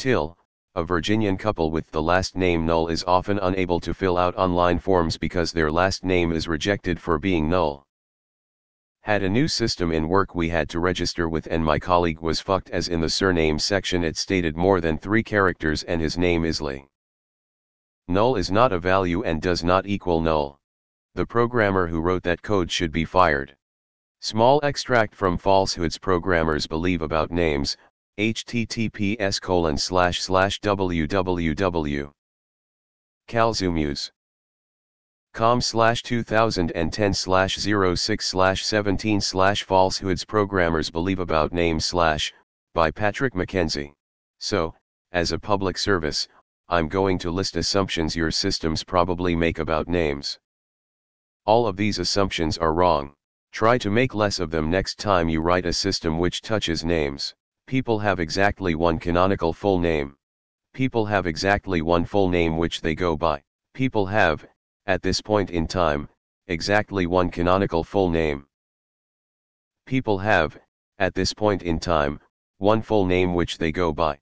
TIL, a Virginian couple with the last name Null is often unable to fill out online forms because their last name is rejected for being Null. Had a new system in work we had to register with, and my colleague was fucked as in the surname section it stated more than 3 characters and his name is Lee. Null is not a value and does not equal null. The programmer who wrote that code should be fired. Small extract from falsehoods programmers believe about names, https://www.com/2010/06/17/ falsehoods programmers believe about names/ by Patrick Mackenzie. So, as a public service, I'm going to list assumptions your systems probably make about names. All of these assumptions are wrong. Try to make less of them next time you write a system which touches names. People have exactly one canonical full name. People have exactly one full name which they go by. People have, at this point in time, exactly one canonical full name. People have, at this point in time, one full name which they go by.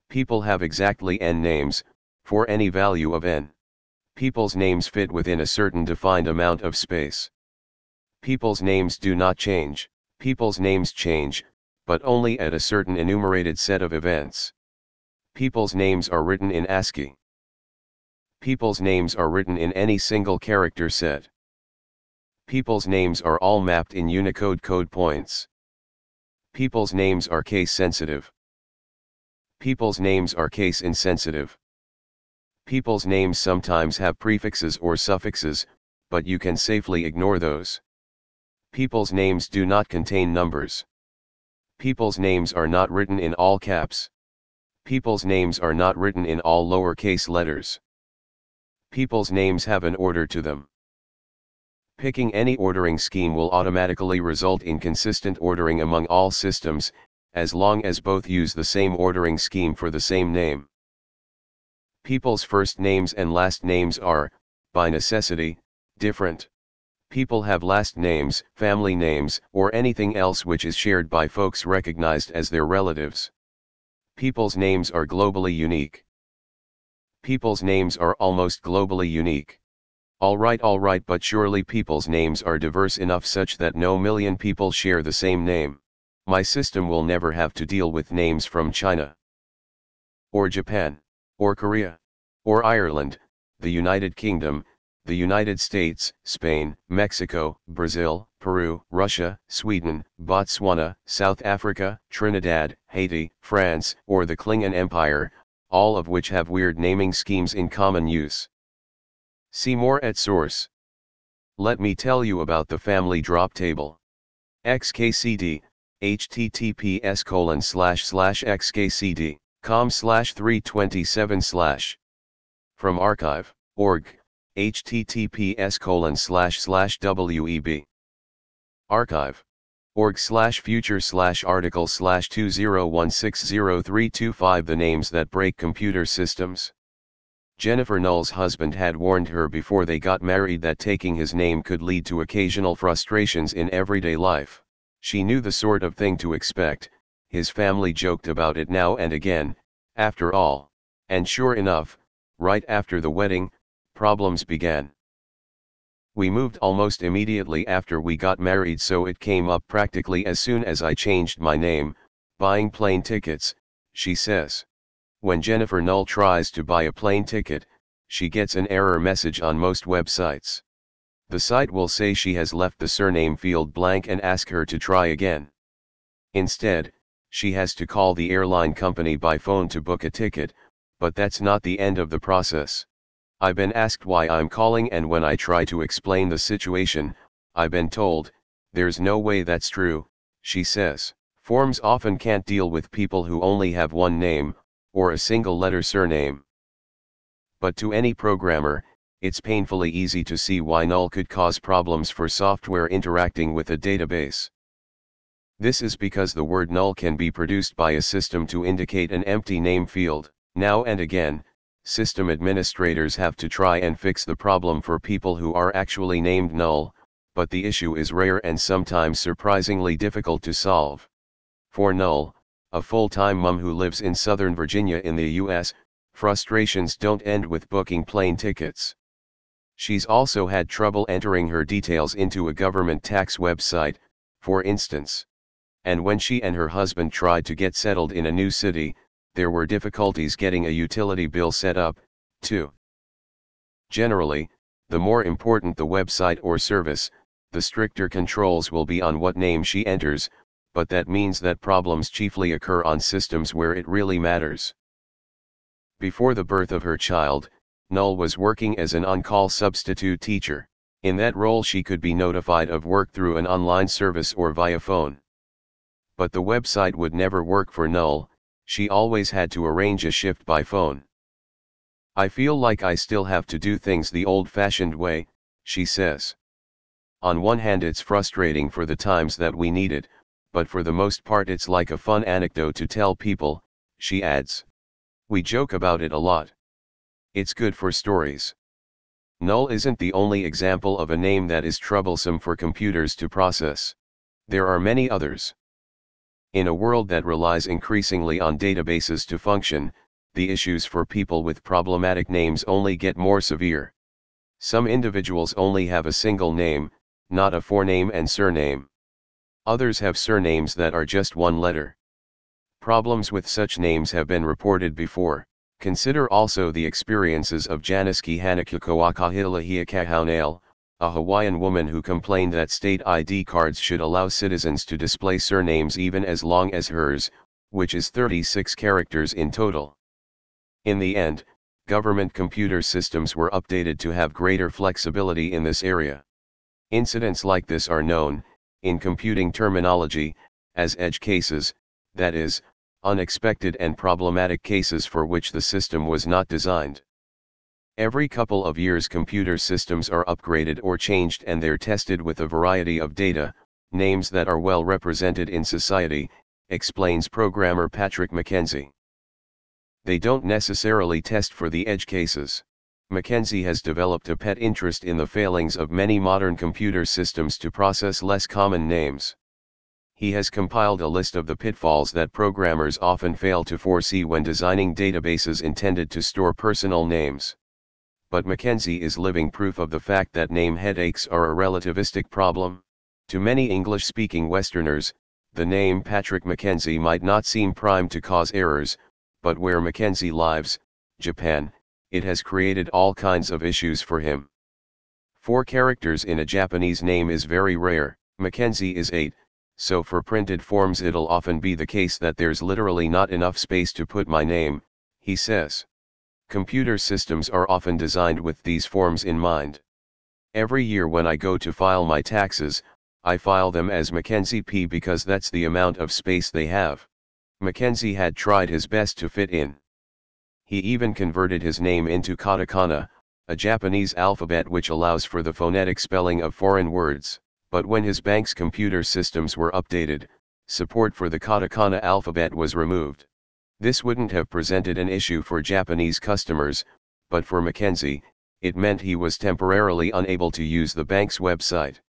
People have exactly n names, for any value of n. People's names fit within a certain defined amount of space. People's names do not change. People's names change, but only at a certain enumerated set of events. People's names are written in ASCII. People's names are written in any single character set. People's names are all mapped in Unicode code points. People's names are case sensitive. People's names are case insensitive. People's names sometimes have prefixes or suffixes, but you can safely ignore those. People's names do not contain numbers. People's names are not written in all caps. People's names are not written in all lowercase letters. People's names have an order to them. Picking any ordering scheme will automatically result in consistent ordering among all systems, as long as both use the same ordering scheme for the same name. People's first names and last names are, by necessity, different. People have last names, family names, or anything else which is shared by folks recognized as their relatives. People's names are globally unique. People's names are almost globally unique. Alright, but surely people's names are diverse enough such that no million people share the same name. My system will never have to deal with names from China, or Japan, or Korea, or Ireland, the United Kingdom, the United States, Spain, Mexico, Brazil, Peru, Russia, Sweden, Botswana, South Africa, Trinidad, Haiti, France, or the Klingon Empire, all of which have weird naming schemes in common use. See more at source. Let me tell you about the family drop table. XKCD, https://xkcd.com/327/ From archive.org, https://web. archive.org/future/article/20160325 The names that break computer systems. Jennifer Null's husband had warned her before they got married that taking his name could lead to occasional frustrations in everyday life. She knew the sort of thing to expect. His family joked about it now and again, after all. And sure enough, right after the wedding, problems began. We moved almost immediately after we got married, so it came up practically as soon as I changed my name. Buying plane tickets, she says. When Jennifer Null tries to buy a plane ticket, she gets an error message on most websites. The site will say she has left the surname field blank and ask her to try again. Instead, she has to call the airline company by phone to book a ticket, but that's not the end of the process. I've been asked why I'm calling, and when I try to explain the situation, I've been told, "There's no way that's true," she says. Forms often can't deal with people who only have one name, or a single-letter surname. But to any programmer, it's painfully easy to see why Null could cause problems for software interacting with a database. This is because the word null can be produced by a system to indicate an empty name field. Now and again, system administrators have to try and fix the problem for people who are actually named Null, but the issue is rare and sometimes surprisingly difficult to solve. For Null, a full-time mom who lives in Southern Virginia in the US, frustrations don't end with booking plane tickets. She's also had trouble entering her details into a government tax website, for instance. And when she and her husband tried to get settled in a new city, there were difficulties getting a utility bill set up, too. Generally, the more important the website or service, the stricter controls will be on what name she enters, but that means that problems chiefly occur on systems where it really matters. Before the birth of her child, Null was working as an on-call substitute teacher. In that role she could be notified of work through an online service or via phone. But the website would never work for Null, she always had to arrange a shift by phone. "I feel like I still have to do things the old-fashioned way," she says. "On one hand it's frustrating for the times that we need it, but for the most part it's like a fun anecdote to tell people," she adds. "We joke about it a lot. It's good for stories." Null isn't the only example of a name that is troublesome for computers to process. There are many others. In a world that relies increasingly on databases to function, the issues for people with problematic names only get more severe. Some individuals only have a single name, not a forename and surname. Others have surnames that are just one letter. Problems with such names have been reported before. Consider also the experiences of Janiski Hanakukawakahilahiakahaunale, a Hawaiian woman who complained that state ID cards should allow citizens to display surnames even as long as hers, which is 36 characters in total. In the end, government computer systems were updated to have greater flexibility in this area. Incidents like this are known, in computing terminology, as edge cases, that is, unexpected and problematic cases for which the system was not designed. Every couple of years computer systems are upgraded or changed and they're tested with a variety of data, names that are well represented in society, explains programmer Patrick Mackenzie. They don't necessarily test for the edge cases. Mackenzie has developed a pet interest in the failings of many modern computer systems to process less common names. He has compiled a list of the pitfalls that programmers often fail to foresee when designing databases intended to store personal names. But Mackenzie is living proof of the fact that name headaches are a relativistic problem. To many English-speaking Westerners, the name Patrick Mackenzie might not seem primed to cause errors, but where Mackenzie lives, Japan, it has created all kinds of issues for him. 4 characters in a Japanese name is very rare. Mackenzie is 8, so for printed forms it'll often be the case that there's literally not enough space to put my name, he says. Computer systems are often designed with these forms in mind. Every year when I go to file my taxes, I file them as Mackenzie P because that's the amount of space they have. Mackenzie had tried his best to fit in. He even converted his name into katakana, a Japanese alphabet which allows for the phonetic spelling of foreign words, but when his bank's computer systems were updated, support for the katakana alphabet was removed. This wouldn't have presented an issue for Japanese customers, but for Mackenzie, it meant he was temporarily unable to use the bank's website.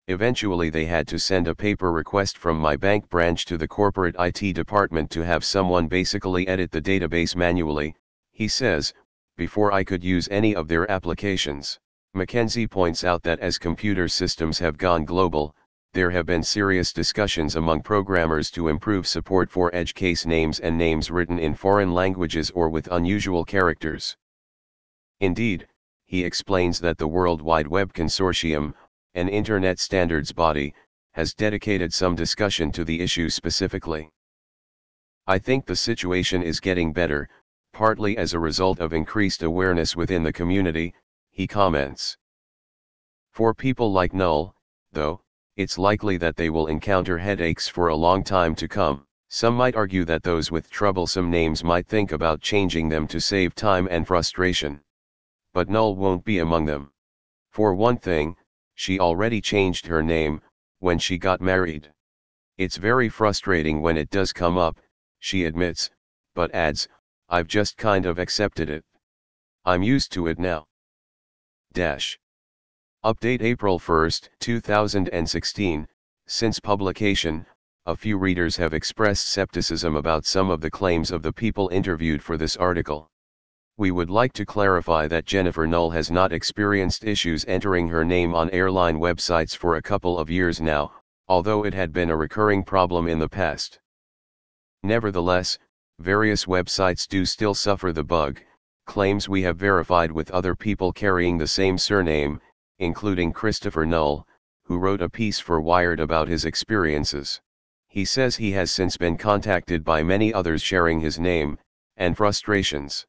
Eventually they had to send a paper request from my bank branch to the corporate IT department to have someone basically edit the database manually, he says, before I could use any of their applications. Mackenzie points out that as computer systems have gone global, there have been serious discussions among programmers to improve support for edge case names and names written in foreign languages or with unusual characters. Indeed, he explains that the World Wide Web Consortium, an Internet standards body, has dedicated some discussion to the issue specifically. "I think the situation is getting better, partly as a result of increased awareness within the community," he comments. For people like Null, though, it's likely that they will encounter headaches for a long time to come. Some might argue that those with troublesome names might think about changing them to save time and frustration. But Null won't be among them. For one thing, she already changed her name when she got married. "It's very frustrating when it does come up," she admits, but adds, "I've just kind of accepted it. I'm used to it now." Update April 1, 2016, since publication, a few readers have expressed skepticism about some of the claims of the people interviewed for this article. We would like to clarify that Jennifer Null has not experienced issues entering her name on airline websites for a couple of years now, although it had been a recurring problem in the past. Nevertheless, various websites do still suffer the bug, claims we have verified with other people carrying the same surname, including Christopher Null, who wrote a piece for Wired about his experiences. He says he has since been contacted by many others sharing his name, and frustrations.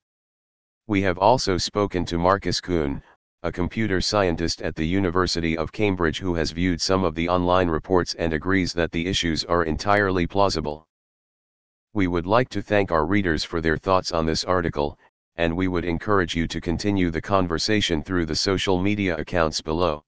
We have also spoken to Marcus Kuhn, a computer scientist at the University of Cambridge who has viewed some of the online reports and agrees that the issues are entirely plausible. We would like to thank our readers for their thoughts on this article, and we would encourage you to continue the conversation through the social media accounts below.